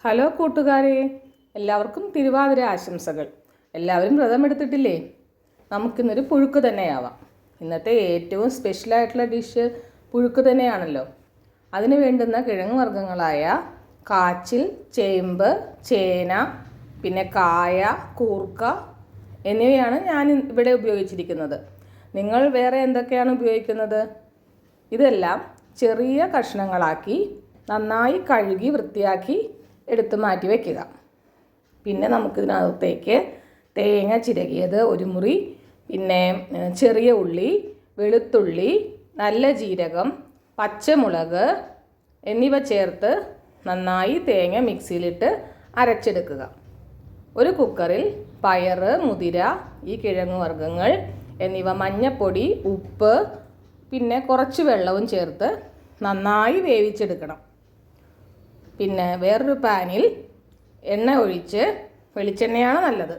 Hello കൂട്ടുകാരെ, എല്ലാവർക്കും തിരുവാതിര ആശംസകൾ. എല്ലാവരും വ്രതമെടുത്തിട്ടില്ലേ? നമുക്കിന്നൊരു പുഴുക്ക് തന്നെയാവാം. ഇന്നത്തെ ഏറ്റവും സ്പെഷ്യലായിട്ടുള്ള ഡിഷ് പുഴുക്ക് തന്നെയാണല്ലോ. അതിന് വേണ്ടുന്ന കിഴങ്ങ് വർഗ്ഗങ്ങളായ കാച്ചിൽ, ചേമ്പ്, ചേന, പിന്നെ കായ, കൂർക്ക എന്നിവയാണ് ഞാൻ ഇവിടെ ഉപയോഗിച്ചിരിക്കുന്നത്. നിങ്ങൾ വേറെ എന്തൊക്കെയാണ് ഉപയോഗിക്കുന്നത്? ഇതെല്ലാം ചെറിയ കഷ്ണങ്ങളാക്കി നന്നായി കഴുകി വൃത്തിയാക്കി എടുത്ത് മാറ്റി വയ്ക്കുക. പിന്നെ നമുക്കിതിനകത്തേക്ക് തേങ്ങ ചിരകിയത് ഒരു മുറി, പിന്നെ ചെറിയ ഉള്ളി, വെളുത്തുള്ളി, നല്ല ജീരകം, പച്ചമുളക് എന്നിവ ചേർത്ത് നന്നായി തേങ്ങ മിക്സിയിലിട്ട് അരച്ചെടുക്കുക. ഒരു കുക്കറിൽ പയറ്, മുതിര, ഈ കിഴങ്ങ് വർഗ്ഗങ്ങൾ എന്നിവ മഞ്ഞൾപ്പൊടി, ഉപ്പ്, പിന്നെ കുറച്ച് വെള്ളവും ചേർത്ത് നന്നായി വേവിച്ചെടുക്കണം. പിന്നെ വേറൊരു പാനിൽ എണ്ണ ഒഴിച്ച്, വെളിച്ചെണ്ണയാണ് നല്ലത്,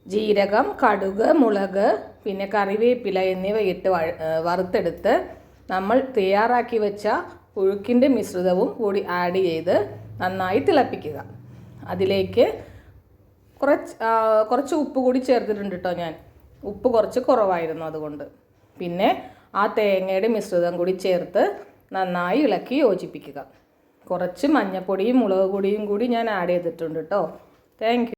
ജീരകം, കടുക്, മുളക്, പിന്നെ കറിവേപ്പില എന്നിവ ഇട്ട് വറുത്തെടുത്ത് നമ്മൾ തയ്യാറാക്കി വെച്ച പുഴുക്കിൻ്റെ മിശ്രിതവും കൂടി ആഡ് ചെയ്ത് നന്നായി തിളപ്പിക്കുക. അതിലേക്ക് കുറച്ച് ഉപ്പ് കൂടി ചേർത്തിട്ടുണ്ട് കേട്ടോ. ഞാൻ ഉപ്പ് കുറച്ച് കുറവായിരുന്നു അതുകൊണ്ട്. പിന്നെ ആ തേങ്ങയുടെ മിശ്രിതം കൂടി ചേർത്ത് നന്നായി ഇളക്കി യോജിപ്പിക്കുക. കുറച്ച് മഞ്ഞൾപ്പൊടിയും മുളക് പൊടിയും കൂടി ഞാൻ ആഡ് ചെയ്തിട്ടുണ്ട് കേട്ടോ. Thank you.